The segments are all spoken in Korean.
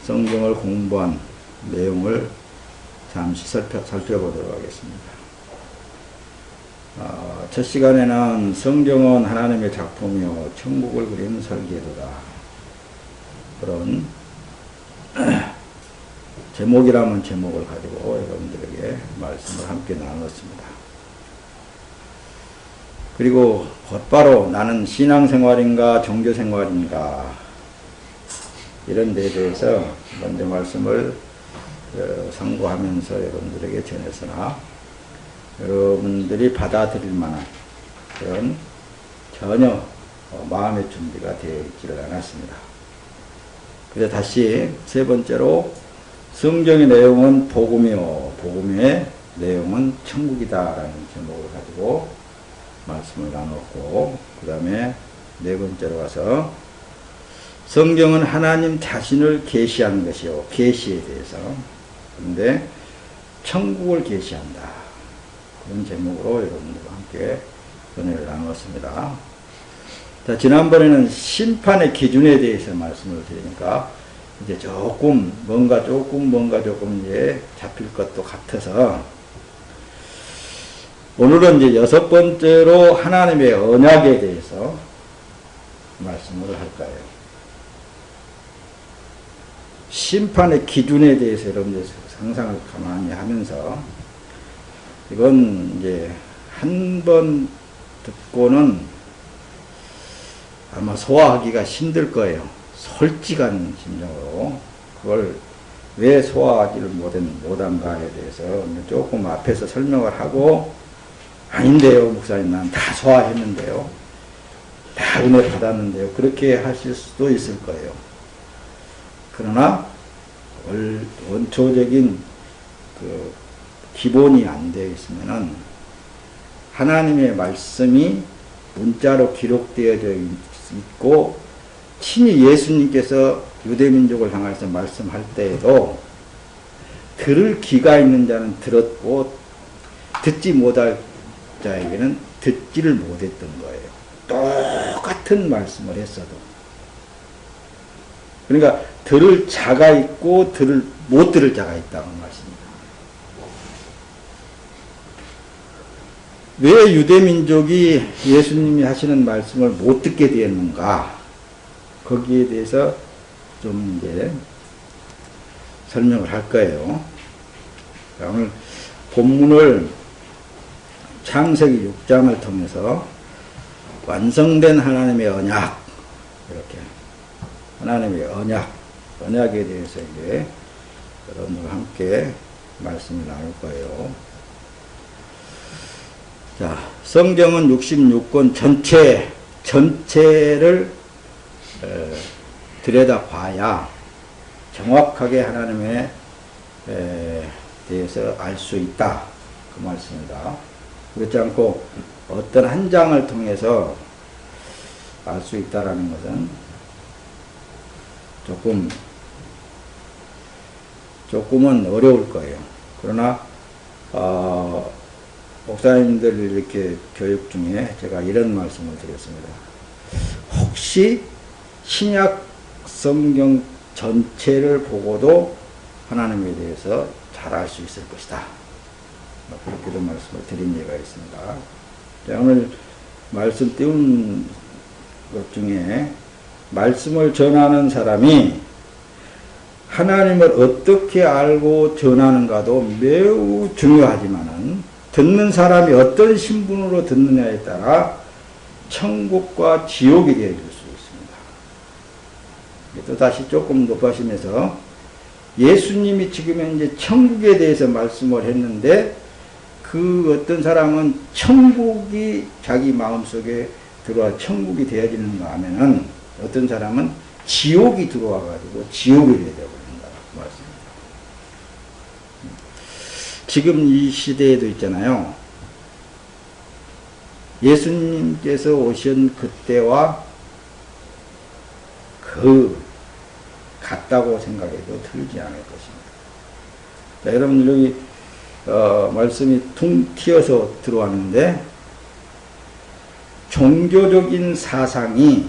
성경을 공부한 내용을 잠시 살펴보도록 하겠습니다. 첫 시간에는 성경은 하나님의 작품이요 천국을 그린 설계도다, 그런 제목이라면 제목을 가지고 여러분들에게 말씀을 함께 나눴습니다. 그리고 곧바로 나는 신앙생활인가 종교생활인가 이런 데에 대해서 먼저 말씀을 상고하면서 여러분들에게 전했으나 여러분들이 받아들일 만한 그런 전혀 마음의 준비가 되어 있지를 않았습니다. 그래서 다시 세 번째로 성경의 내용은 복음이요 복음의 내용은 천국이다라는 제목을 가지고 말씀을 나눴고, 그 다음에 네 번째로 가서 성경은 하나님 자신을 계시하는 것이요 계시에 대해서, 그런데 천국을 계시한다, 그런 제목으로 여러분들과 함께 은혜를 나눴습니다. 자, 지난번에는 심판의 기준에 대해서 말씀을 드리니까 이제 조금 뭔가 이제 잡힐 것도 같아서 오늘은 이제 여섯 번째로 하나님의 언약에 대해서 말씀을 할 거예요. 심판의 기준에 대해서 여러분들 상상을 가만히 하면서, 이건 이제 한 번 듣고는 아마 소화하기가 힘들 거예요. 솔직한 심정으로. 그걸 왜 소화하지를 못한가에 대해서 조금 앞에서 설명을 하고, 아닌데요 목사님, 난 다 소화했는데요, 다 은혜 받았는데요, 그렇게 하실 수도 있을 거예요. 그러나 원초적인 그 기본이 안 되어 있으면은 하나님의 말씀이 문자로 기록되어져 있고 친히 예수님께서 유대민족을 향해서 말씀할 때에도 들을 귀가 있는 자는 들었고 듣지 못할 자에게는 듣지를 못했던 거예요. 똑같은 말씀을 했어도. 그러니까 들을 자가 있고 못 들을 자가 있다는 말씀입니다. 왜 유대민족이 예수님이 하시는 말씀을 못 듣게 되었는가, 거기에 대해서 좀 이제 설명을 할 거예요. 오늘 본문을 창세기 6장을 통해서 완성된 하나님의 언약, 이렇게 하나님의 언약에 대해서 이제 여러분들과 함께 말씀을 나눌 거예요. 자, 성경은 66권 전체를 들여다봐야 정확하게 하나님에 대해서 알 수 있다, 그 말씀입니다. 그렇지 않고 어떤 한 장을 통해서 알 수 있다라는 것은 조금은 어려울 거예요. 그러나 목사님들 이렇게 교육 중에 제가 이런 말씀을 드렸습니다. 혹시 신약 성경 전체를 보고도 하나님에 대해서 잘 알 수 있을 것이다, 그렇게도 말씀을 드린 예가 있습니다. 자, 오늘 말씀 띄운 것 중에 말씀을 전하는 사람이 하나님을 어떻게 알고 전하는가도 매우 중요하지만은 듣는 사람이 어떤 신분으로 듣느냐에 따라 천국과 지옥이 되어질 수 있습니다. 또 다시 조금 높아지면서 예수님이 지금 현재 천국에 대해서 말씀을 했는데, 그 어떤 사람은 천국이 자기 마음속에 들어와 천국이 되어지는가 하면은, 어떤 사람은 지옥이 들어와가지고 지옥이 되어버린다 그 말씀입니다. 지금 이 시대에도 있잖아요. 예수님께서 오신 그때와 같다고 생각해도 틀리지 않을 것입니다. 자, 여러분들 여기 말씀이 퉁 튀어서 들어왔는데, 종교적인 사상이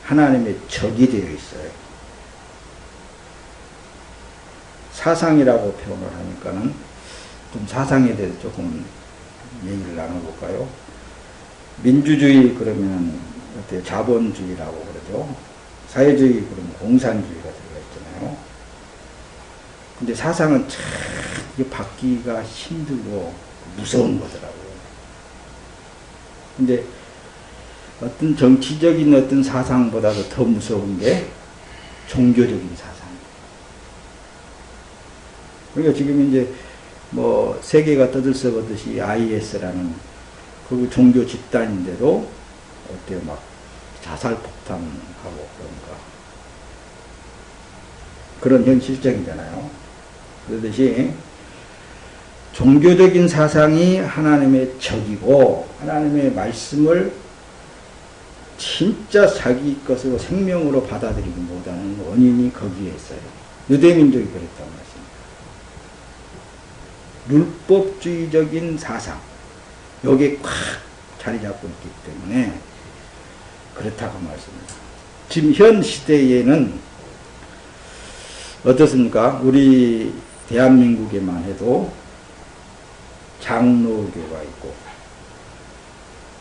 하나님의 적이 되어 있어요. 사상이라고 표현을 하니까는 좀 사상에 대해서 조금 얘기를 나눠볼까요? 민주주의 그러면 어때요? 자본주의라고 그러죠. 사회주의 그러면 공산주의가 들어가 있잖아요. 근데 사상은 참 이게 받기가 힘들고 무서운 거더라고요. 근데 어떤 정치적인 어떤 사상보다도 더 무서운 게 종교적인 사상. 그러니까 지금 이제 뭐 세계가 떠들썩하듯이 IS라는 그 종교 집단인데도 어때요? 막 자살 폭탄하고 그런가. 그런 현실적이잖아요. 그러듯이 종교적인 사상이 하나님의 적이고 하나님의 말씀을 진짜 자기 것으로 생명으로 받아들이지 못하는 원인이 거기에 있어요. 유대민족이 그랬단 말씀입니다. 율법주의적인 사상, 여기에 꽉 자리 잡고 있기 때문에 그렇다고 말씀입니다. 지금 현 시대에는 어떻습니까? 우리 대한민국에만 해도 장로교가 있고,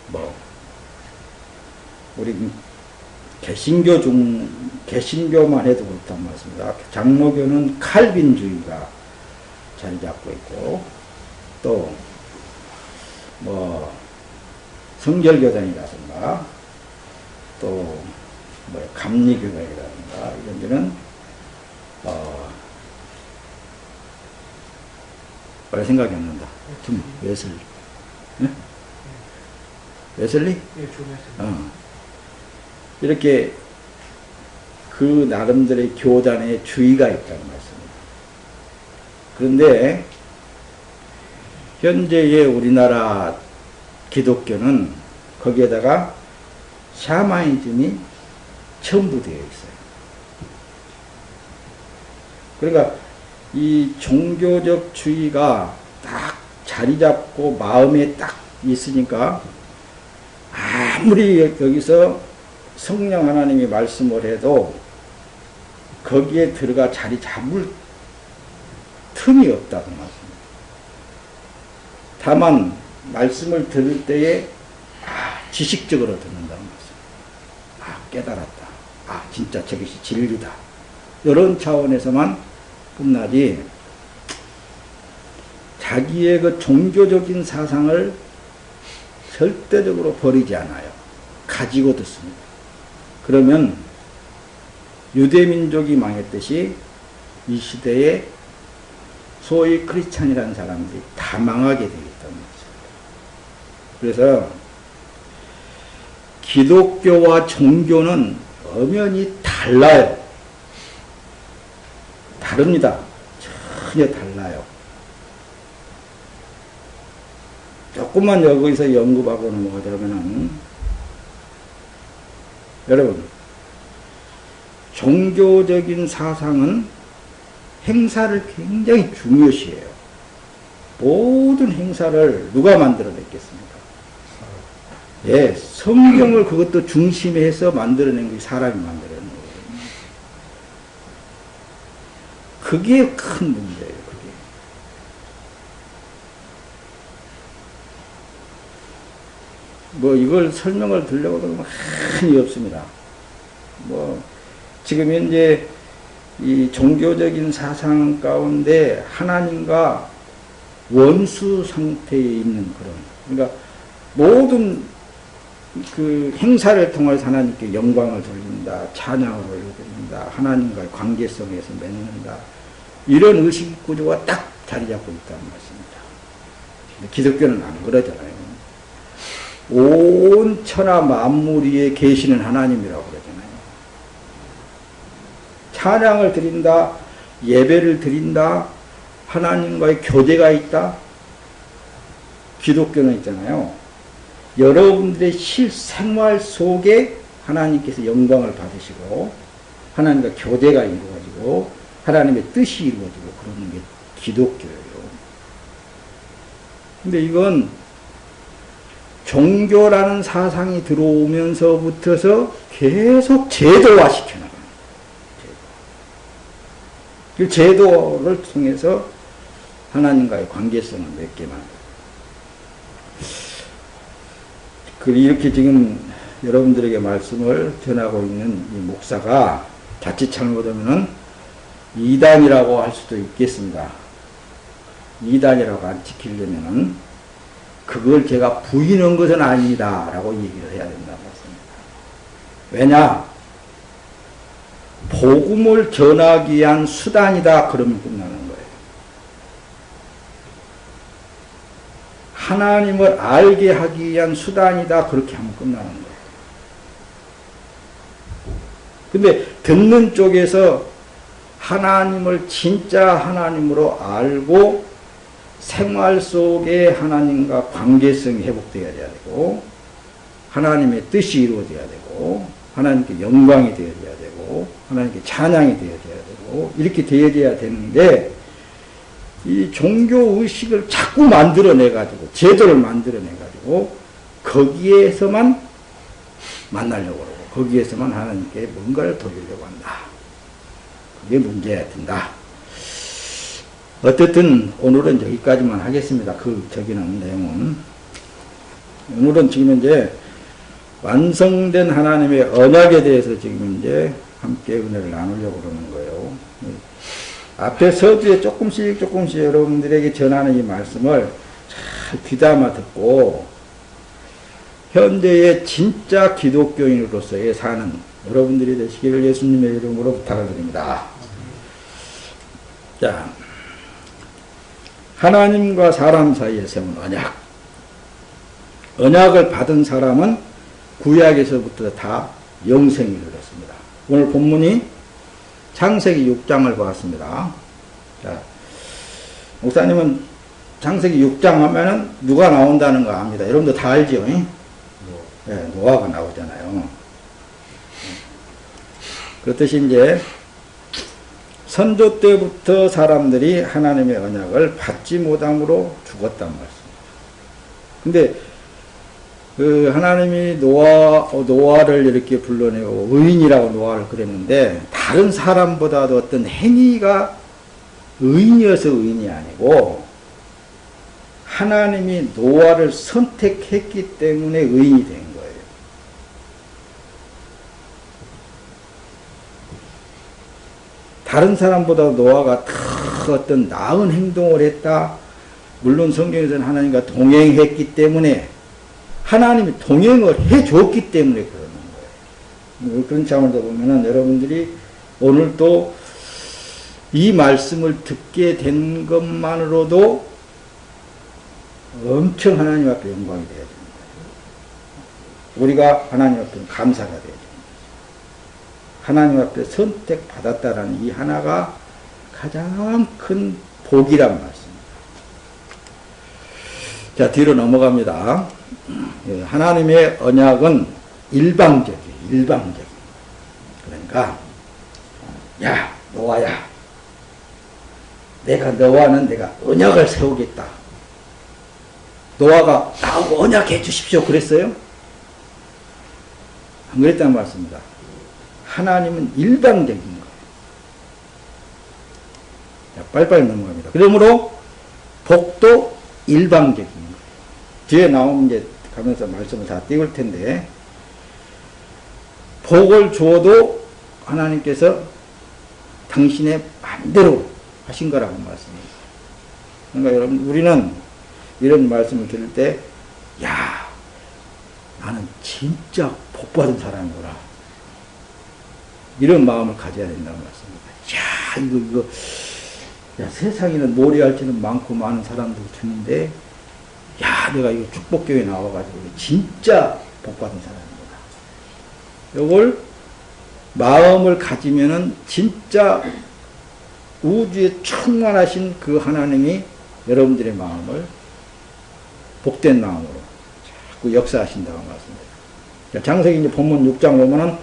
뭐 우리 개신교만 해도 그렇단 말씀입니다. 장로교는 칼빈주의가 자리 잡고 있고, 또 뭐 성결교단이라든가 또 뭐 감리교단이라든가 이런 데는 원래 생각이 안 난다. 좀 웨슬리, 네? 웨슬리? 네, 좀 이렇게 그 나름대로의 교단의 주의가 있다는 말씀입니다. 그런데 현재의 우리나라 기독교는 거기에다가 샤머니즘이 첨부되어 있어요. 그러니까 이 종교적 주의가 딱 자리 잡고 마음에 딱 있으니까 아무리 여기서 성령 하나님이 말씀을 해도 거기에 들어가 자리 잡을 틈이 없다고 말씀입니다. 다만 말씀을 들을 때에 지식적으로 듣는다는 말씀. 깨달았다. 진짜 저것이 진리다. 이런 차원에서만 끝나지 자기의 그 종교적인 사상을 절대적으로 버리지 않아요. 가지고 듣습니다. 그러면 유대민족이 망했듯이 이 시대에 소위 크리스찬이라는 사람들이 다 망하게 되겠다는 거죠. 그래서 기독교와 종교는 엄연히 달라요. 다릅니다. 전혀 달라요. 조금만 여기서 연구하고 넘어가자면은, 여러분, 종교적인 사상은 행사를 굉장히 중요시해요. 모든 행사를 누가 만들어냈겠습니까? 예, 성경을 그것도 중심에 해서 만들어낸 게 사람이 만들어낸 거거든요. 그게 큰 문제예요, 그게. 뭐, 이걸 설명을 드리려고 하면 많이 없습니다. 뭐, 지금 현재 이 종교적인 사상 가운데 하나님과 원수 상태에 있는 그런, 그러니까 모든 그 행사를 통해서 하나님께 영광을 돌린다, 찬양을 올려드린다, 하나님과의 관계성에서 맺는다, 이런 의식 구조가 딱 자리 잡고 있다는 말씀입니다. 근데 기독교는 안 그러잖아요. 온 천하 만물 위에 계시는 하나님이라고 그러잖아요. 찬양을 드린다, 예배를 드린다, 하나님과의 교제가 있다. 기독교는 있잖아요. 여러분들의 실생활 속에 하나님께서 영광을 받으시고 하나님과 교제가 이루어지고 하나님의 뜻이 이루어지고 그러는 게 기독교예요. 근데 이건 종교라는 사상이 들어오면서부터서 계속 제도화 시켜나가는 거예요. 그 제도를 통해서 하나님과의 관계성을 맺게 만들어요. 이렇게 지금 여러분들에게 말씀을 전하고 있는 이 목사가 자칫 잘못하면은 이단이라고 할 수도 있겠습니다. 이단이라고 안 지키려면은 그걸 제가 부인한 것은 아니다 라고 얘기를 해야 된다고 했습니다. 왜냐? 복음을 전하기 위한 수단이다 그러면 끝나는 거예요. 하나님을 알게 하기 위한 수단이다 그렇게 하면 끝나는 거예요. 근데 듣는 쪽에서 하나님을 진짜 하나님으로 알고 생활 속에 하나님과 관계성이 회복되어야 되고 하나님의 뜻이 이루어져야 되고 하나님께 영광이 되어져야 되고 하나님께 찬양이 되어져야 되고 이렇게 되어져야 되는데 이 종교의식을 자꾸 만들어내가지고 제도를 만들어내가지고 거기에서만 만나려고 그러고 거기에서만 하나님께 뭔가를 돌리려고 한다. 그게 문제야 된다. 어쨌든 오늘은 여기까지만 하겠습니다. 저기는 내용은. 오늘은 지금 이제 완성된 하나님의 언약에 대해서 지금 이제 함께 은혜를 나누려고 그러는 거예요. 앞에 서두에 조금씩 여러분들에게 전하는 이 말씀을 잘 귀담아 듣고 현재의 진짜 기독교인으로서의 사는 여러분들이 되시기를 예수님의 이름으로 부탁을 드립니다. 자, 하나님과 사람 사이에 세운 언약. 언약을 받은 사람은 구약에서부터 다 영생이 이르렀습니다. 오늘 본문이 창세기 6장을 보았습니다. 자, 목사님은 창세기 6장 하면은 누가 나온다는 거 압니다. 여러분들 다 알죠? 네, 노아가 나오잖아요. 그렇듯이 이제 선조 때부터 사람들이 하나님의 언약을 받지 못함으로 죽었단 말씀입니다. 근데 하나님이 노아를 이렇게 불러내고 의인이라고 노아를 그랬는데 다른 사람보다도 어떤 행위가 의인이어서 의인이 아니고 하나님이 노아를 선택했기 때문에 의인이 된 거예요. 다른 사람보다 노아가 더 어떤 나은 행동을 했다. 물론 성경에서는 하나님과 동행했기 때문에 하나님이 동행을 해줬기 때문에 그러는 거예요. 그런 차원에서 보면은 여러분들이 오늘 또 이 말씀을 듣게 된 것만으로도 엄청 하나님 앞에 영광이 되어야 됩니다. 우리가 하나님 앞에 감사가 되어야 됩니다. 하나님 앞에 선택받았다라는 이 하나가 가장 큰 복이란 말씀입니다. 자, 뒤로 넘어갑니다. 하나님의 언약은 일방적이에요. 그러니까 야, 노아야, 너와는 내가 언약을 세우겠다. 노아가 나하고 언약해 주십시오 그랬어요? 안 그랬다는 말씀입니다. 하나님은 일방적인 거예요. 자, 빨리빨리 넘어갑니다. 그러므로 복도 일방적인 거예요. 뒤에 나오면 이제 가면서 말씀을 다 띄울 텐데 복을 주어도 하나님께서 당신의 마음대로 하신 거라고 말씀입니다. 그러니까 여러분 우리는 이런 말씀을 들을 때 야, 나는 진짜 복받은 사람이구나. 이런 마음을 가져야 된다는 말씀입니다. 야, 야, 세상에는 모래알지는 많고 많은 사람들이 드는데 야, 내가 이거 축복교회 나와가지고 진짜 복받은 사람이구나. 이걸 마음을 가지면은 진짜 우주에 충만하신 그 하나님이 여러분들의 마음을 복된 마음으로 자꾸 역사하신다고 말씀드립니다. 창세기 이제 본문 6장 보면은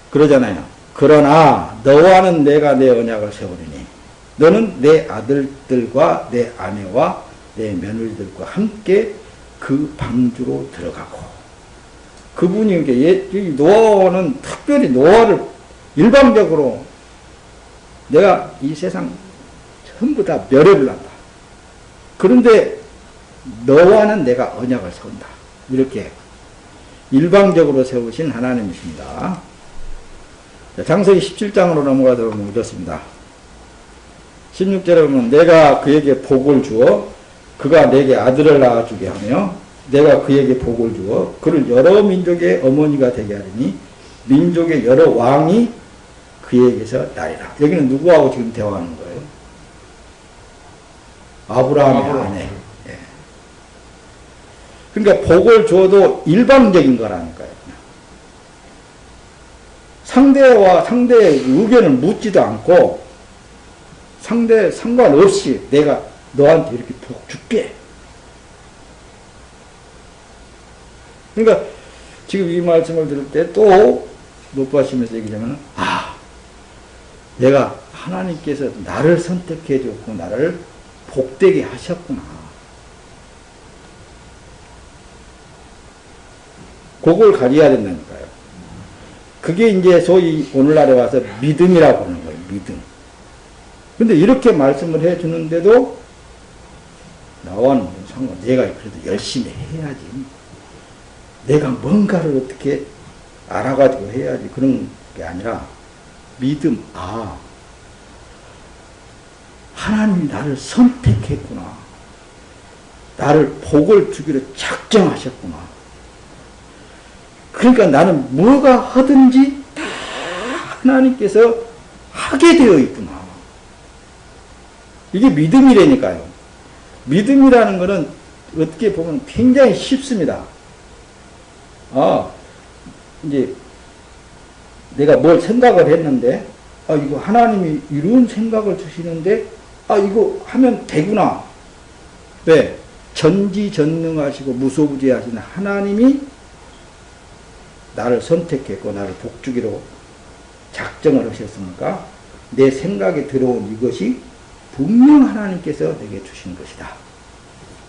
그러잖아요. 그러나 너와는 내가 내 언약을 세우리니 너는 내 아들들과 내 아내와 내 며느리들과 함께 그 방주로 들어가고 그분이 이게 노아는 특별히 노아를 일방적으로 내가 이 세상 전부 다 멸해를 한다. 그런데 너와는 내가 언약을 세운다. 이렇게 일방적으로 세우신 하나님이십니다. 창세기 17장으로 넘어가도록 보면 이렇습니다. 16절에 보면 내가 그에게 복을 주어 그가 내게 아들을 낳아주게 하며 내가 그에게 복을 주어 그를 여러 민족의 어머니가 되게 하리니 민족의 여러 왕이 그에게서 나리라. 여기는 누구하고 지금 대화하는 거예요? 아브라함의 아내. 예. 그러니까 복을 줘도 일방적인 거라니까요. 상대의 의견을 묻지도 않고 상대 상관없이 내가 너한테 이렇게 복 줄게. 그러니까 지금 이 말씀을 들을 때 또 높아시면서 얘기하면 내가 하나님께서 나를 선택해 줬고 나를 복되게 하셨구나. 그걸 가져야 된다니까요. 그게 이제 소위 오늘날에 와서 믿음이라고 하는 거예요. 믿음. 근데 이렇게 말씀을 해 주는데도 나와는 상관, 내가 그래도 열심히 해야지. 내가 뭔가를 어떻게 알아가지고 해야지. 그런 게 아니라 믿음, 하나님이 나를 선택했구나. 나를 복을 주기로 작정하셨구나. 그러니까 나는 뭐가 하든지 다 하나님께서 하게 되어 있구나. 이게 믿음이라니까요. 믿음이라는 것은 어떻게 보면 굉장히 쉽습니다. 이제 내가 뭘 생각을 했는데, 이거 하나님이 이런 생각을 주시는데, 이거 하면 되구나. 왜? 전지전능하시고 무소부재하신 하나님이 나를 선택했고 나를 복주기로 작정을 하셨으니까 내 생각에 들어온 이것이 분명 하나님께서 내게 주신 것이다.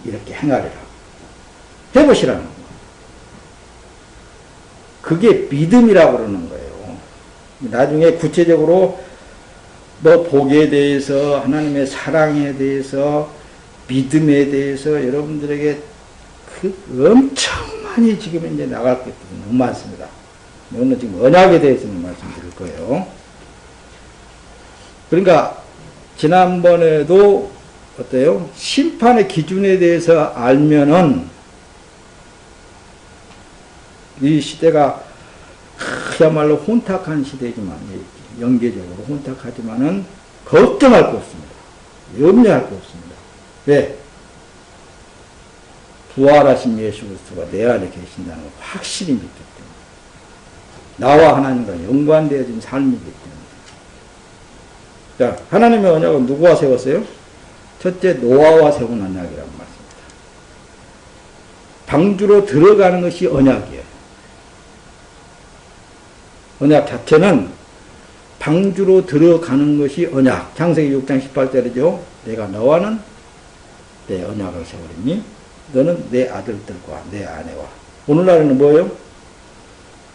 이렇게 행하리라. 해보시라는 거예요. 그게 믿음이라고 그러는 거예요. 나중에 구체적으로 뭐 복에 대해서 하나님의 사랑에 대해서 믿음에 대해서 여러분들에게 엄청 많이 지금 이제 나갈 게 너무 많습니다. 오늘 지금 언약에 대해서는 말씀드릴 거예요. 그러니까 지난번에도 어때요? 심판의 기준에 대해서 알면은 이 시대가 그야말로 혼탁한 시대지만 영계적으로 혼탁하지만은 걱정할 거 없습니다. 염려할 거 없습니다. 왜? 부활하신 예수 그리스도가 내 안에 계신다는 걸 확실히 믿기 때문에 나와 하나님과 연관되어진 삶이기 때문에 자, 하나님의 언약은 누구와 세웠어요? 첫째 노아와 세운 언약이라고 말씀입니다. 방주로 들어가는 것이 언약이에요. 언약 자체는 방주로 들어가는 것이 언약. 창세기 6장 18절이죠. 내가 너와는 내 언약을 세우리니 너는 내 아들들과 내 아내와. 오늘날에는 뭐예요?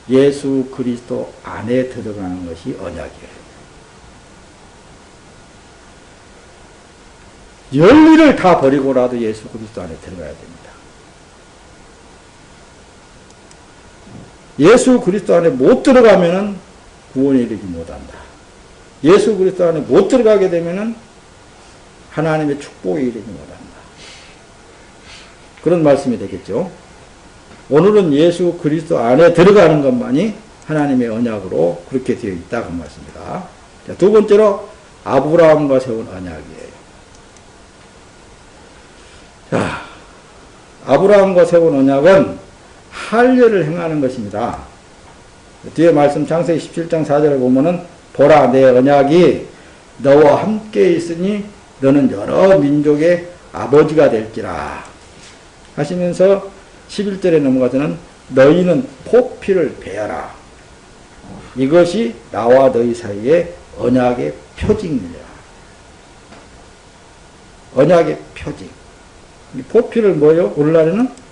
예수 그리스도 안에 들어가는 것이 언약이에요. 열리를 다 버리고라도 예수 그리스도 안에 들어가야 됩니다. 예수 그리스도 안에 못 들어가면은 구원에 이르지 못한다. 예수 그리스도 안에 못 들어가게 되면은 하나님의 축복에 이르지 못한다. 그런 말씀이 되겠죠. 오늘은 예수 그리스도 안에 들어가는 것만이 하나님의 언약으로 그렇게 되어 있다 그 말씀입니다. 자, 두 번째로 아브라함과 세운 언약이에요. 자, 아브라함과 세운 언약은 할례를 행하는 것입니다. 뒤에 말씀 창세기 17장 4절을 보면은 보라 내 언약이 너와 함께 있으니 너는 여러 민족의 아버지가 될지라 하시면서 11절에 넘어가서는 너희는 포피를 베어라. 이것이 나와 너희 사이에 언약의 표징이라. 언약의 표징. 이 포피를 뭐예요? 오늘날에는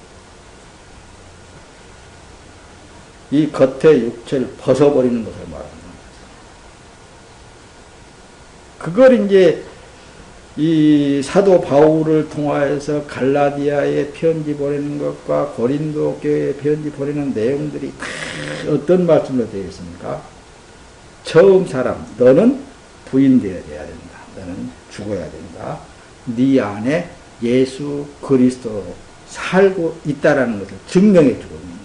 이 겉의 육체를 벗어버리는 것을 말합니다. 그걸 이제 이 사도 바울을 통하여서 갈라디아에 편지 보내는 것과 고린도 교회에 편지 보내는 내용들이 다 어떤 말씀으로 되어 있습니까? 처음 사람, 너는 부인되어야 된다. 너는 죽어야 된다. 네 안에 예수 그리스도로 살고 있다라는 것을 증명해 주고 있는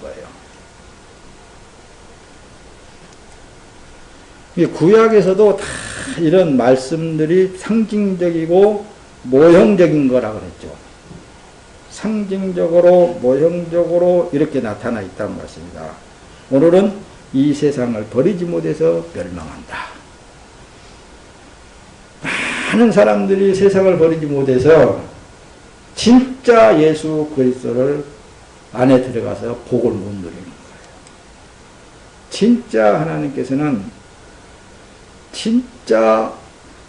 거예요. 구약에서도 다 이런 말씀들이 상징적이고 모형적인 거라고 그랬죠. 상징적으로 모형적으로 이렇게 나타나 있다는 말씀입니다. 오늘은 이 세상을 버리지 못해서 멸망한다. 많은 사람들이 세상을 버리지 못해서 진짜 예수 그리스도를 안에 들어가서 복을 못 누리는 거예요. 진짜 하나님께서는 진짜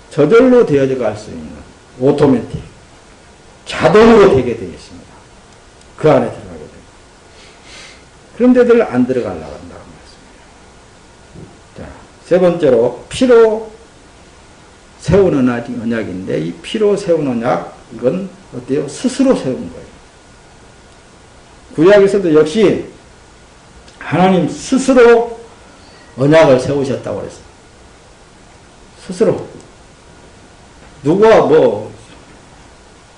저절로 되어져 갈 수 있는 오토매틱, 자동으로 되게 되어 있습니다. 그 안에 들어가게 됩니다. 그런데들 안 들어가려고 한다는 말씀이에요. 자, 세 번째로 피로 세운 언약인데 이 피로 세운 언약 이건 어때요? 스스로 세운 거예요. 구약에서도 역시 하나님 스스로 언약을 세우셨다고 그랬어요. 스스로. 누가 뭐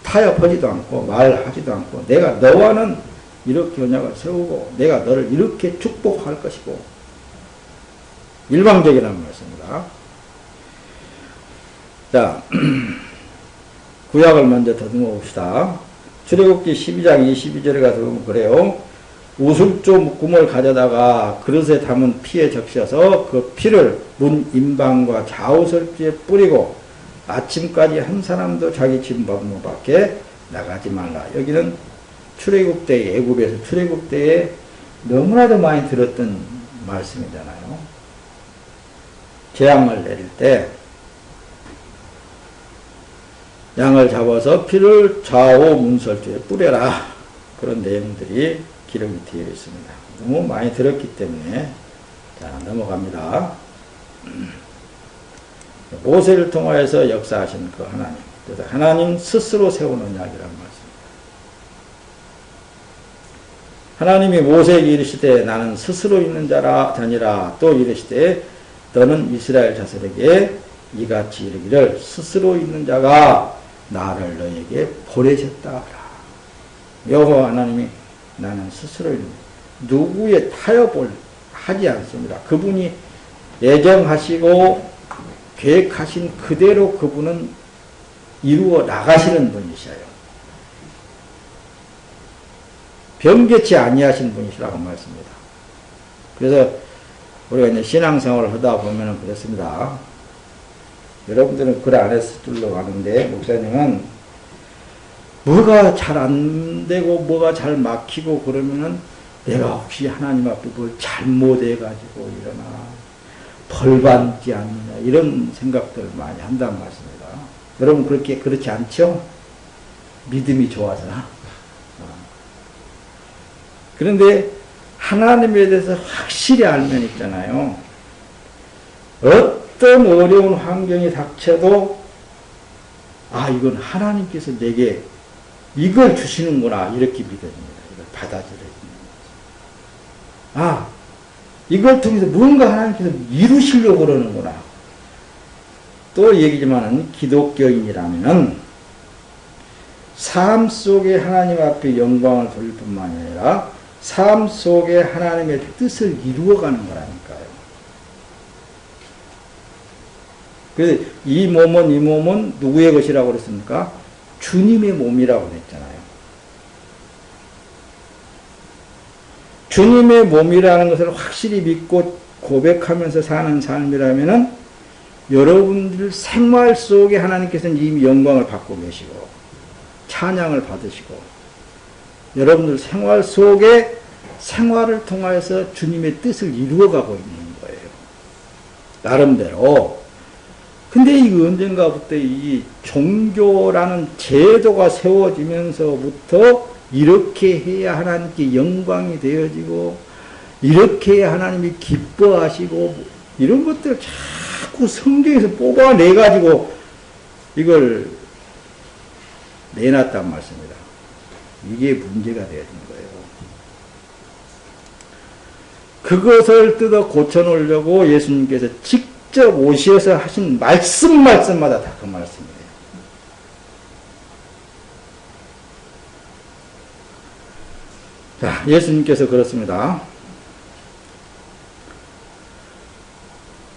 타협하지도 않고 말하지도 않고 내가 너와는 이렇게 언약을 세우고 내가 너를 이렇게 축복할 것이고 일방적이라는 말씀입니다. 자, 구약을 먼저 더듬어 봅시다. 출애굽기 12장 22절에 가서 보면 그래요. 우슬조 묶음을 가져다가 그릇에 담은 피에 적셔서 그 피를 문 임방과 좌우설주에 뿌리고 아침까지 한 사람도 자기 집 방문 밖에 나가지 말라. 여기는 출애굽 때, 애굽에서 출애굽 때에 너무나도 많이 들었던 말씀이잖아요. 재앙을 내릴 때 양을 잡아서 피를 좌우 문설주에 뿌려라. 그런 내용들이 기록이 되어 있습니다. 너무 많이 들었기 때문에 자 넘어갑니다. 모세를 통하여서 역사하신 그 하나님, 그래서 하나님 스스로 세운 언약이라는 말씀입니다. 하나님이 모세에게 이르시되 나는 스스로 있는 자니라. 또 이르시되 너는 이스라엘 자손에게 이같이 이르기를 스스로 있는 자가 나를 너에게 보내셨다 하라. 여호와 하나님이 나는 스스로 있는 누구의 타협을 하지 않습니다. 그분이 예정하시고 계획하신 그대로 그분은 이루어 나가시는 분이셔요. 변개치 아니하신 분이시라고 말씀입니다. 그래서 우리가 이제 신앙생활을 하다 보면은 그렇습니다. 여러분들은 글 안 했을 줄로 아는데 목사님은 뭐가 잘 안 되고 뭐가 잘 막히고 그러면은 내가 혹시 하나님 앞에 뭘 잘못해가지고 이러나 벌받지 않느냐 이런 생각들을 많이 한다는 말씀입니다. 여러분 그렇지 않죠? 믿음이 좋아서. 그런데 하나님에 대해서 확실히 알면 있잖아요. 어떤 어려운 환경이 닥쳐도 아 이건 하나님께서 내게 이걸 주시는구나 이렇게 믿어집니다. 이걸 받아들여집니다. 아 이걸 통해서 뭔가 하나님께서 이루시려고 그러는구나. 또 얘기지만 기독교인이라면은 삶 속에 하나님 앞에 영광을 돌릴 뿐만 아니라 삶 속에 하나님의 뜻을 이루어가는 거라니까요. 그래서 이 몸은 누구의 것이라고 그랬습니까? 주님의 몸이라고 그랬잖아요. 주님의 몸이라는 것을 확실히 믿고 고백하면서 사는 삶이라면은 여러분들 생활 속에 하나님께서는 이미 영광을 받고 계시고 찬양을 받으시고 여러분들 생활 속에 생활을 통하여서 주님의 뜻을 이루어가고 있는 거예요. 나름대로. 근데 이 언젠가부터 이 종교라는 제도가 세워지면서부터 이렇게 해야 하나님께 영광이 되어지고 이렇게 해야 하나님이 기뻐하시고 이런 것들을 자꾸 성경에서 뽑아내가지고 이걸 내놨단 말씀입니다. 이게 문제가 되는 거예요. 그것을 뜯어 고쳐놓으려고 예수님께서 직접 오셔서 하신 말씀마다 다 그 말씀이에요. 자, 예수님께서 그렇습니다.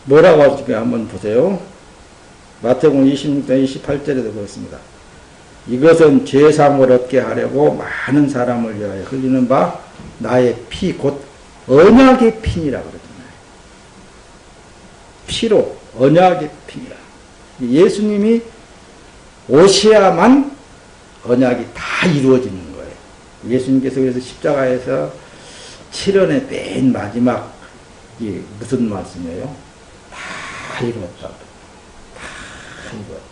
뭐라고 하실까 한번 보세요. 마태복음 26장 28절에도 그렇습니다. 이것은 죄사함을 얻게 하려고 많은 사람을 위하여 흘리는 바 나의 피 곧 언약의 피니라 그러잖아요. 피로 언약의 피니라. 예수님이 오셔야만 언약이 다 이루어지는 거예요. 예수님께서 그래서 십자가에서 7년의 맨 마지막 이 무슨 말씀이에요? 다 이루었다. 다 이루었다.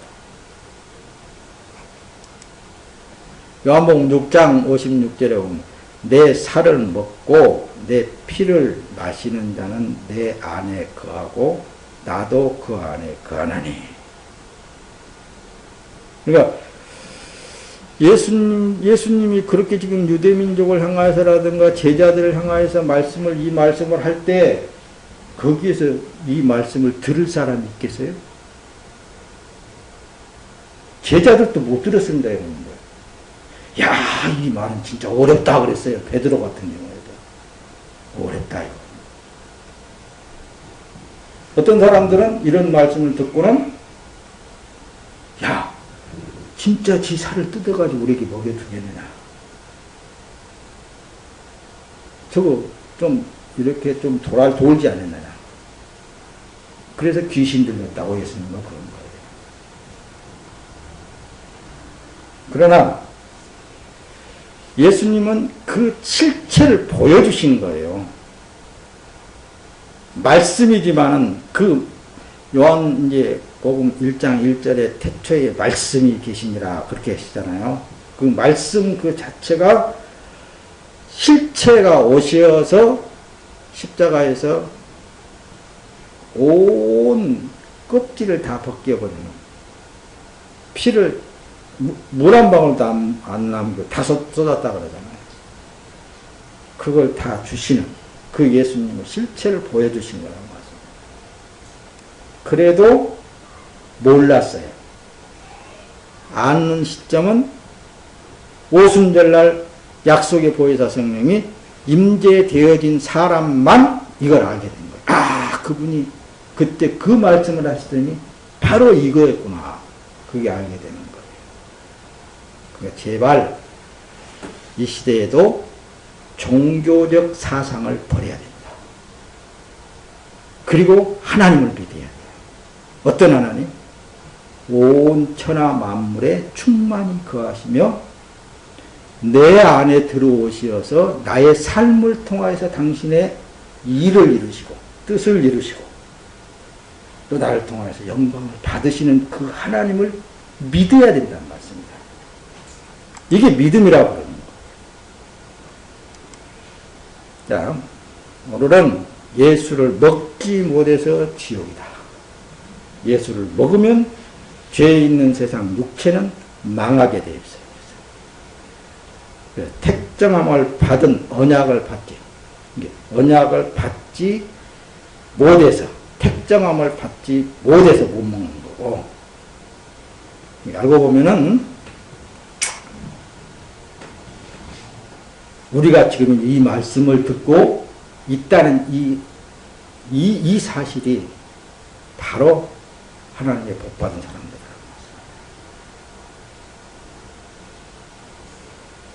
요한복음 6장 56절에 보면 내 살을 먹고 내 피를 마시는 자는 내 안에 거하고 나도 그 안에 거하나니. 그러니까 예수님이 그렇게 지금 유대민족을 향하여서라든가 제자들을 향하여서 이 말씀을 할 때 거기에서 이 말씀을 들을 사람이 있겠어요? 제자들도 못 들었습니다. 이런 거예요. 야, 이 말은 진짜 어렵다 그랬어요. 베드로 같은 경우에도. 어렵다 이거. 어떤 사람들은 이런 말씀을 듣고는 야, 진짜 지 살을 뜯어가지고 우리에게 먹여주겠느냐. 저거 좀 이렇게 좀 돌지 않았느냐. 그래서 귀신 들렸다고 예수님은 그런 거예요. 그러나 예수님은 그 실체를 보여주신 거예요. 말씀이지만은 그 요한 이제 복음 1장 1절에 태초에 말씀이 계시니라 그렇게 하시잖아요. 그 말씀 그 자체가 실체가 오셔서 십자가에서 온 껍질을 다 벗겨버리는 피를 물 한 방울도 안 남고 다 쏟았다 그러잖아요. 그걸 다 주시는 그 예수님의 실체를 보여주신 거라고 말씀입니다. 그래도 몰랐어요. 아는 시점은 오순절날 약속의 보혜사 성령이 임재되어진 사람만 이걸 알게 된 거예요. 아, 그분이 그때 그 말씀을 하시더니 바로 이거였구나. 그게 알게 되는 거예요. 그러니까 제발 이 시대에도 종교적 사상을 버려야 됩니다. 그리고 하나님을 믿어야 돼요. 어떤 하나님? 온 천하 만물에 충만히 거하시며 내 안에 들어오셔서 나의 삶을 통하여서 당신의 일을 이루시고 뜻을 이루시고 또 나를 통하여서 영광을 받으시는 그 하나님을 믿어야 된다는 말씀입니다. 이게 믿음이라고 그러는 거예요. 자, 오늘은 예수를 먹지 못해서 지옥이다. 예수를 먹으면 죄 있는 세상 육체는 망하게 되어 있어요. 택정함을 받은 언약을 받지. 언약을 받지 못해서, 택정함을 받지 못해서 못 먹는 거고. 알고 보면은, 우리가 지금 이 말씀을 듣고 있다는 이 사실이 바로 하나님의 복받은 사람들.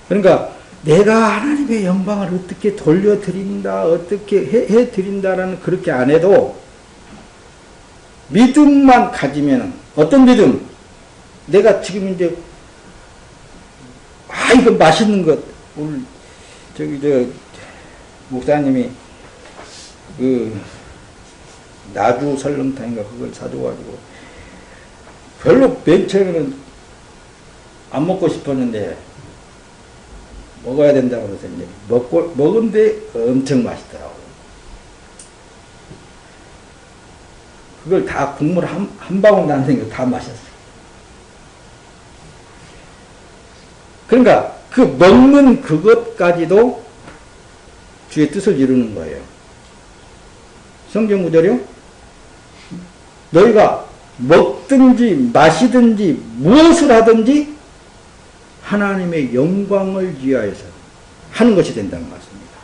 그러니까 내가 하나님의 영광을 어떻게 돌려드린다, 어떻게 해드린다라는 그렇게 안 해도 믿음만 가지면 어떤 믿음? 내가 지금 이제 이거 맛있는 것 오늘 목사님이 그 나주 설렁탕인가 그걸 사줘가지고 별로 맨 처음에는 안 먹고 싶었는데 먹어야 된다고 그래서 이제 먹은데 엄청 맛있더라고요. 그걸 다 국물 한 방울도 안 생겨 다 마셨어요. 그러니까 그 먹는 그것까지도 주의 뜻을 이루는 거예요. 성경 구절이요. 너희가 먹든지 마시든지 무엇을 하든지 하나님의 영광을 위하여서 하는 것이 된다는 말씀입니다.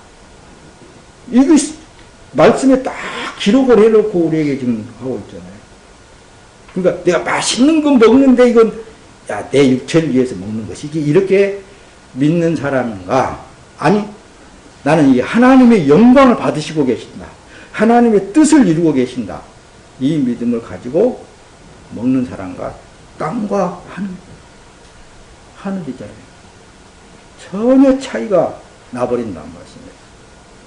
이거 말씀에 딱 기록을 해놓고 우리에게 지금 하고 있잖아요. 그러니까 내가 맛있는 거 먹는데 이건 야, 내 육체를 위해서 먹는 것이지 이렇게 믿는 사람인가? 아니, 나는 이 하나님의 영광을 받으시고 계신다. 하나님의 뜻을 이루고 계신다. 이 믿음을 가지고 먹는 사람과 땅과 하늘이잖아요. 전혀 차이가 나버린다는 말씀이에요.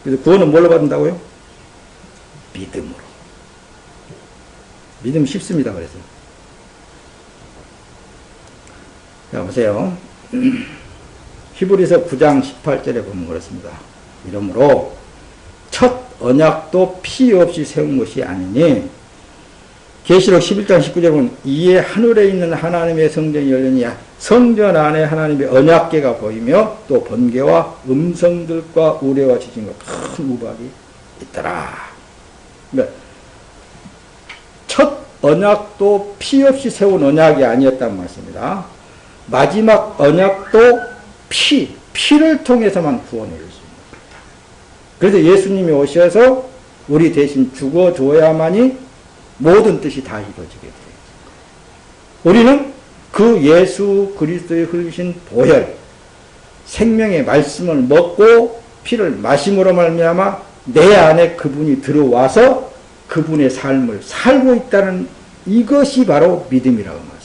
그래서 구원은 뭘로 받는다고요? 믿음으로. 믿음 쉽습니다. 그래서. 자, 보세요. 히브리서 9장 18절에 보면 그렇습니다. 이러므로 첫 언약도 피 없이 세운 것이 아니니 계시록 11장 19절에 보면 이에 하늘에 있는 하나님의 성전이 열리니 성전 안에 하나님의 언약궤가 보이며 또 번개와 음성들과 우레와 지진과 큰 우박이 있더라. 그러니까 첫 언약도 피 없이 세운 언약이 아니었단 말씀입니다. 마지막 언약도 피를 통해서만 구원을 이룰 수 있는 거예요. 그래서 예수님이 오셔서 우리 대신 죽어줘야만이 모든 뜻이 다 이루어지게 돼요. 우리는 그 예수 그리스도의 흘리신 보혈, 생명의 말씀을 먹고 피를 마심으로 말미암아 내 안에 그분이 들어와서 그분의 삶을 살고 있다는 이것이 바로 믿음이라고 말합니다.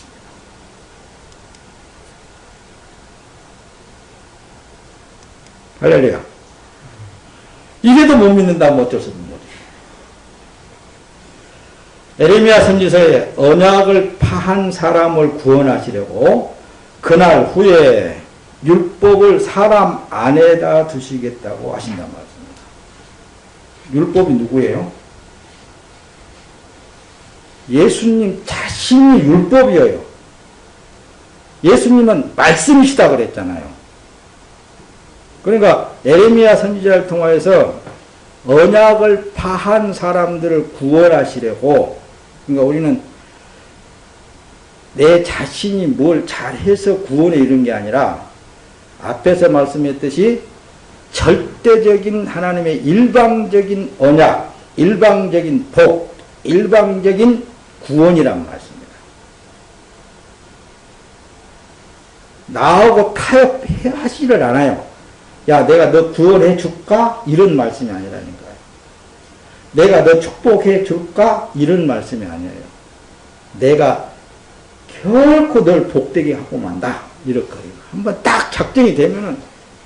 할렐루야. 이게도 못 믿는다면 어쩔 수 없는 거죠. 에레미야 선지서에 언약을 파한 사람을 구원하시려고 그날 후에 율법을 사람 안에다 두시겠다고 하신단 말씀입니다. 율법이 누구예요? 예수님 자신이 율법이에요. 예수님은 말씀이시다 그랬잖아요. 그러니까 에레미야 선지자를 통하여서 언약을 파한 사람들을 구원하시려고, 그러니까 우리는 내 자신이 뭘 잘해서 구원에 이른 게 아니라 앞에서 말씀했듯이 절대적인 하나님의 일방적인 언약, 일방적인 복, 일방적인 구원이란 말씀입니다. 나하고 타협하지를 않아요. 야, 내가 너 구원해 줄까? 이런 말씀이 아니라니까요. 내가 너 축복해 줄까? 이런 말씀이 아니에요. 내가 결코 널 복되게 하고 만다. 이렇게. 한번 딱 작정이 되면은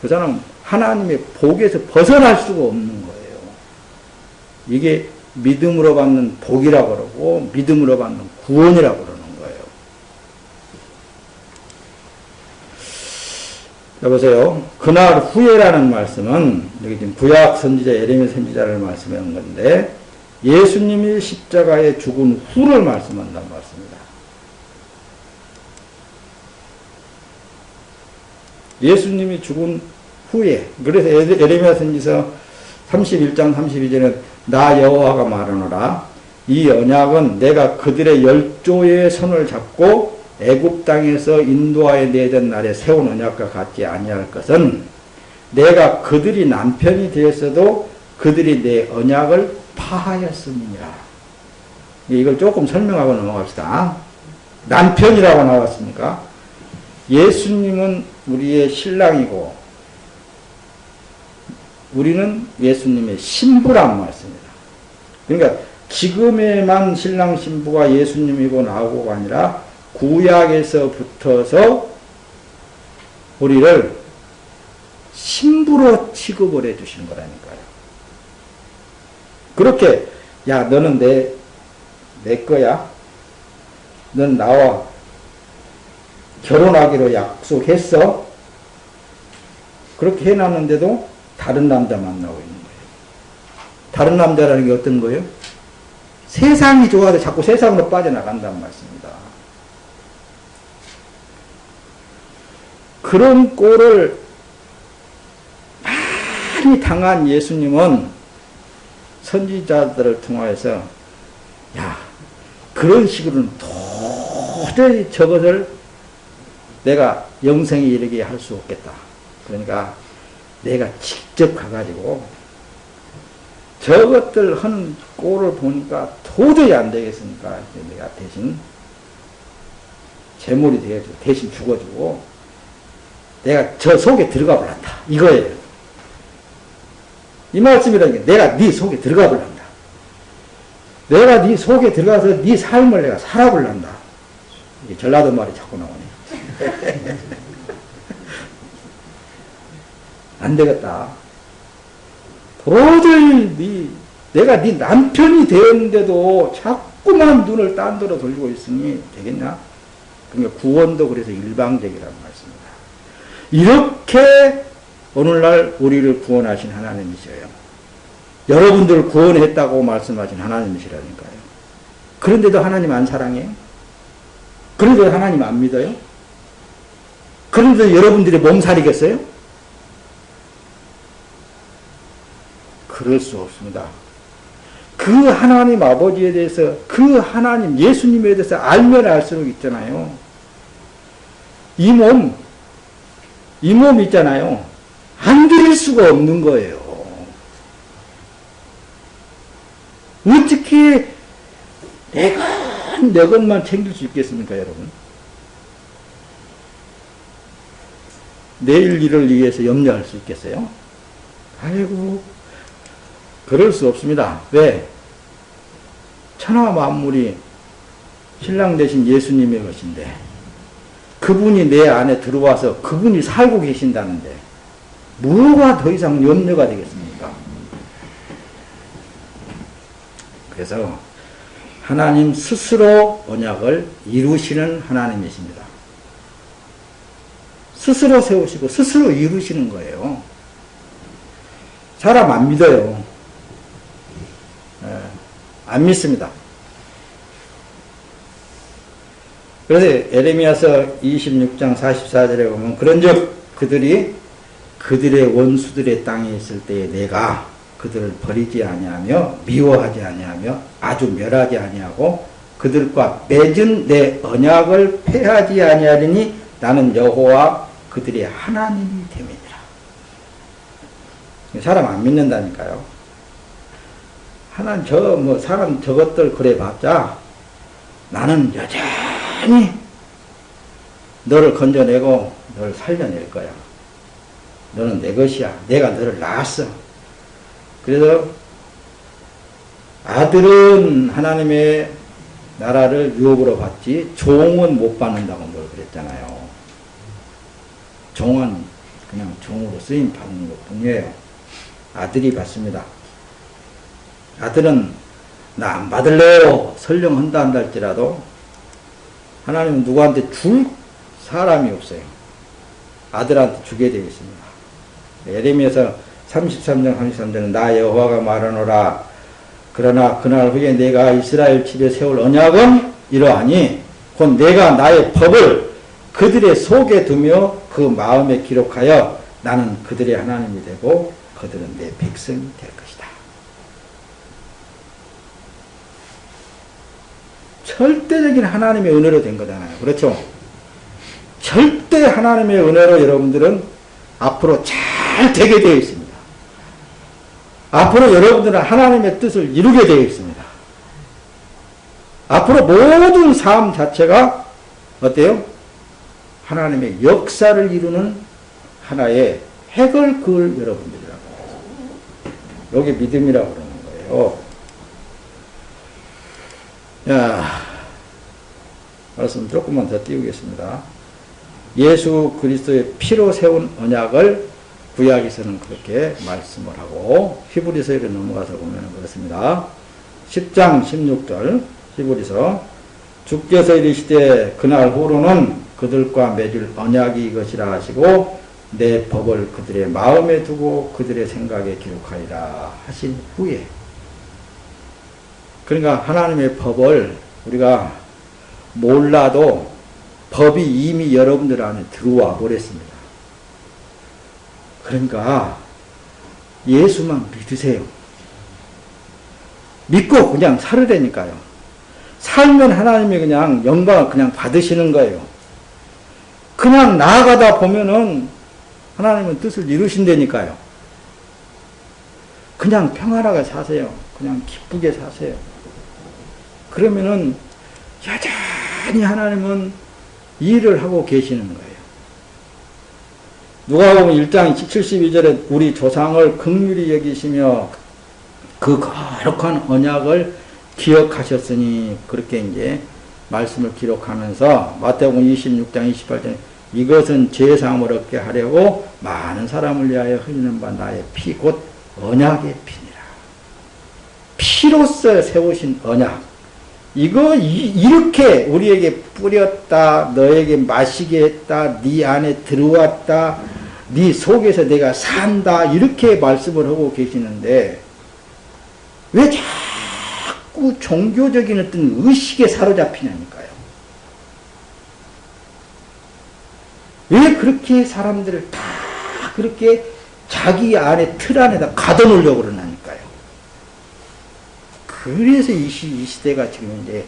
그 사람은 하나님의 복에서 벗어날 수가 없는 거예요. 이게 믿음으로 받는 복이라고 그러고 믿음으로 받는 구원이라고 그러는 거예요. 자, 보세요. 그날 후에라는 말씀은 여기 지금 구약 선지자 예레미야 선지자를 말씀한 건데 예수님이 십자가에 죽은 후를 말씀한다는 말씀입니다. 예수님이 죽은 후에, 그래서 예레미야 선지서 31장 32절은 나 여호와가 말하노라 이 언약은 내가 그들의 열조의 손을 잡고 애굽 땅에서 인도하여 내던 날에 세운 언약과 같지 아니할 것은 내가 그들이 남편이 되었어도 그들이 내 언약을 파하였음이니라. 이걸 조금 설명하고 넘어갑시다. 남편이라고 나왔습니까? 예수님은 우리의 신랑이고 우리는 예수님의 신부란 말씀입니다. 그러니까 지금에만 신랑 신부가 예수님이고 나오고가 아니라 구약에서 붙어서 우리를 신부로 취급을 해 주신 거라니까요. 그렇게 야 너는 내 거야. 넌 나와 결혼하기로 약속했어. 그렇게 해놨는데도 다른 남자 만나고 있는 거예요. 다른 남자라는 게 어떤 거예요? 세상이 좋아서 자꾸 세상으로 빠져나간다는 말씀입니다. 그런 꼴을 많이 당한 예수님은 선지자들을 통하여서 야, 그런 식으로는 도저히 저것을 내가 영생에 이르게 할 수 없겠다. 그러니까 내가 직접 가가지고 저것들 하는 꼴을 보니까 도저히 안 되겠으니까 내가 대신 제물이 되어주고 대신 죽어주고 내가 저 속에 들어가 볼란다. 이거예요. 이 말씀이라는 게 내가 네 속에 들어가 볼란다. 내가 네 속에 들어가서 네 삶을 내가 살아볼란다. 이게 전라도 말이 자꾸 나오네. 안 되겠다. 도저히 내가 네 남편이 되었는데도 자꾸만 눈을 딴 데로 돌리고 있으니 되겠나? 그러니까 구원도 그래서 일방적이라는 말씀입니다. 이렇게 오늘날 우리를 구원하신 하나님이셔요. 여러분들을 구원했다고 말씀하신 하나님이시라니까요. 그런데도 하나님 안 사랑해요? 그런데도 하나님 안 믿어요? 그런데도 여러분들이 몸살이겠어요? 그럴 수 없습니다. 그 하나님 아버지에 대해서, 그 하나님 예수님에 대해서 알면 알수록 있잖아요. 이 몸 있잖아요. 안 드릴 수가 없는 거예요. 어떻게 내 것만 챙길 수 있겠습니까, 여러분? 내일 일을 위해서 염려할 수 있겠어요? 아이고, 그럴 수 없습니다. 왜? 천하 만물이 신랑 되신 예수님의 것인데 그분이 내 안에 들어와서 그분이 살고 계신다는데 뭐가 더 이상 염려가 되겠습니까? 그래서 하나님 스스로 언약을 이루시는 하나님이십니다. 스스로 세우시고 스스로 이루시는 거예요. 사람 안 믿어요. 안 믿습니다. 그래서 에레미야서 26장 44절에 보면 그런즉 그들이 그들의 원수들의 땅에 있을 때에 내가 그들을 버리지 아니하며 미워하지 아니하며 아주 멸하지 아니하고 그들과 맺은 내 언약을 폐하지 아니하리니 나는 여호와 그들의 하나님이 됨이니라. 사람 안 믿는다니까요. 하나님 사람 저것들 그래봤자 나는 여전히 너를 건져내고 너를 살려낼 거야. 너는 내 것이야. 내가 너를 낳았어. 그래서 아들은 하나님의 나라를 유업으로 받지 종은 못 받는다고 뭘 그랬잖아요. 종은 그냥 종으로 쓰임 받는 것 뿐이에요. 아들이 받습니다. 아들은 나 안 받을래요. 설령한다 한다 할지라도 하나님은 누구한테 줄 사람이 없어요. 아들한테 주게 되어 있습니다. 예레미야서 33장 33절은 나 여호와가 말하노라. 그러나 그날 후에 내가 이스라엘 집에 세울 언약은 이러하니 곧 내가 나의 법을 그들의 속에 두며 그 마음에 기록하여 나는 그들의 하나님이 되고 그들은 내 백성이 될 것이다. 절대적인 하나님의 은혜로 된 거잖아요. 그렇죠? 절대 하나님의 은혜로 여러분들은 앞으로 잘 되게 되어 있습니다. 앞으로 여러분들은 하나님의 뜻을 이루게 되어 있습니다. 앞으로 모든 삶 자체가 어때요? 하나님의 역사를 이루는 하나의 핵을 그을 여러분들이라고. 여기 믿음이라고 그러는 거예요. 야, 말씀 조금만 더 띄우겠습니다. 예수 그리스도의 피로 세운 언약을 구약에서는 그렇게 말씀을 하고 히브리서로 넘어가서 보면 그렇습니다. 10장 16절 히브리서 주께서 이르시되 그날 후로는 그들과 맺을 언약이 이것이라 하시고 내 법을 그들의 마음에 두고 그들의 생각에 기록하리라 하신 후에, 그러니까 하나님의 법을 우리가 몰라도 법이 이미 여러분들 안에 들어와 버렸습니다. 그러니까 예수만 믿으세요. 믿고 그냥 살으라니까요. 살면 하나님이 그냥 영광을 그냥 받으시는 거예요. 그냥 나아가다 보면은 하나님은 뜻을 이루신다니까요. 그냥 평안하게 사세요. 그냥 기쁘게 사세요. 그러면은 여전히 하나님은 일을 하고 계시는 거예요. 누가복음 1장 72절에 우리 조상을 긍휼히 여기시며 그 거룩한 언약을 기억하셨으니 그렇게 이제 말씀을 기록하면서 마태복음 26장 28절에 이것은 제사함을 얻게 하려고 많은 사람을 위하여 흘리는 바 나의 피 곧 언약의 피니라. 피로써 세우신 언약. 이거 이렇게 우리에게 뿌렸다. 너에게 마시게 했다. 네 안에 들어왔다. 네 속에서 내가 산다. 이렇게 말씀을 하고 계시는데 왜 자꾸 종교적인 어떤 의식에 사로잡히냐니까요. 왜 그렇게 사람들을 다 그렇게 자기 안에 틀 안에다 가둬놓으려고 그러나니까요. 그래서 이 시대가 지금 이제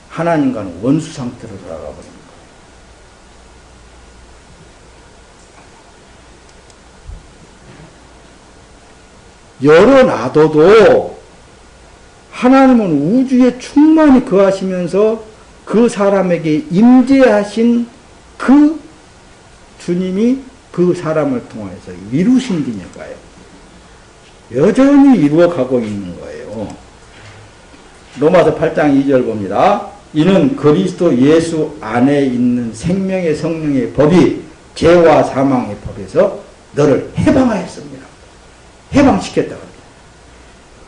하나님과는 원수 상태로 돌아가 버립니다. 열어놔둬도 하나님은 우주에 충만히 거하시면서 그 사람에게 임재하신 그 주님이 그 사람을 통해서 이루신 거니까요. 여전히 이루어가고 있는 거예요. 로마서 8장 2절 봅니다. 이는 그리스도 예수 안에 있는 생명의 성령의 법이 죄와 사망의 법에서 너를 해방하였습니다. 해방시켰다.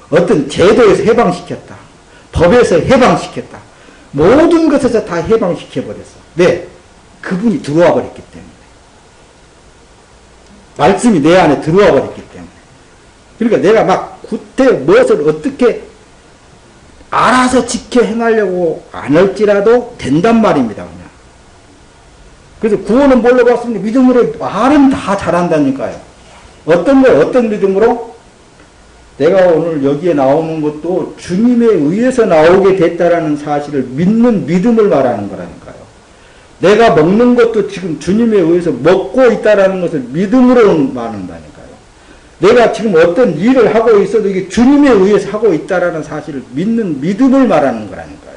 어떤 제도에서 해방시켰다. 법에서 해방시켰다. 모든 것에서 다 해방시켜버렸어. 왜? 그분이 들어와 버렸기 때문에. 말씀이 내 안에 들어와 버렸기 때문에. 그러니까 내가 막 구태 무엇을 어떻게 알아서 지켜 행하려고 안 할지라도 된단 말입니다. 그냥. 그래서 구원은 뭘로 받습니까? 믿음으로 말은 다 잘한다니까요. 어떤 걸 어떤 믿음으로? 내가 오늘 여기에 나오는 것도 주님에 의해서 나오게 됐다라는 사실을 믿는 믿음을 말하는 거라니까요. 내가 먹는 것도 지금 주님에 의해서 먹고 있다라는 것을 믿음으로 말한다니까요. 내가 지금 어떤 일을 하고 있어도 이게 주님에 의해서 하고 있다라는 사실을 믿는 믿음을 말하는 거라니까요.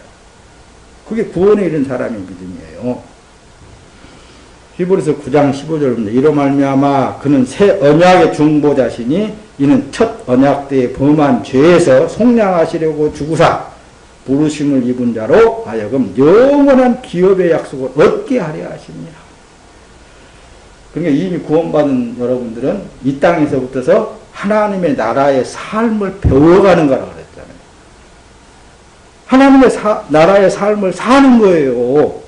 그게 구원에 이른 사람의 믿음이에요. 히브리서 9장 15절입니다. 이로 말미암아 그는 새 언약의 중보자시니 이는 첫 언약 때에 범한 죄에서 속량하시려고 주구사 부르심을 입은 자로 하여금 영원한 기업의 약속을 얻게 하려 하십니다. 그러니까 이미 구원받은 여러분들은 이 땅에서부터서 하나님의 나라의 삶을 배워가는 거라고 그랬잖아요. 하나님의 나라의 삶을 사는 거예요.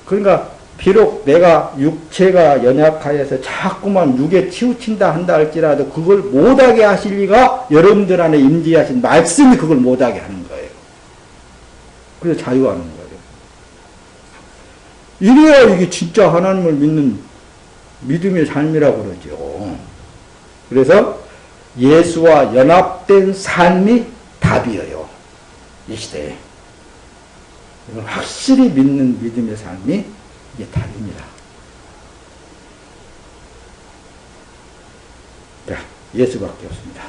그러니까 비록 내가 육체가 연약하여서 자꾸만 육에 치우친다 한다 할지라도 그걸 못하게 하실 리가 여러분들 안에 임재하신 말씀이 그걸 못하게 하는 거예요. 그래서 자유하는 거예요. 이래야 이게 진짜 하나님을 믿는 믿음의 삶이라고 그러죠. 그래서 예수와 연합된 삶이 답이에요. 이 시대에. 이걸 확실히 믿는 믿음의 삶이 이게 답입니다. 자, 예수밖에 없습니다.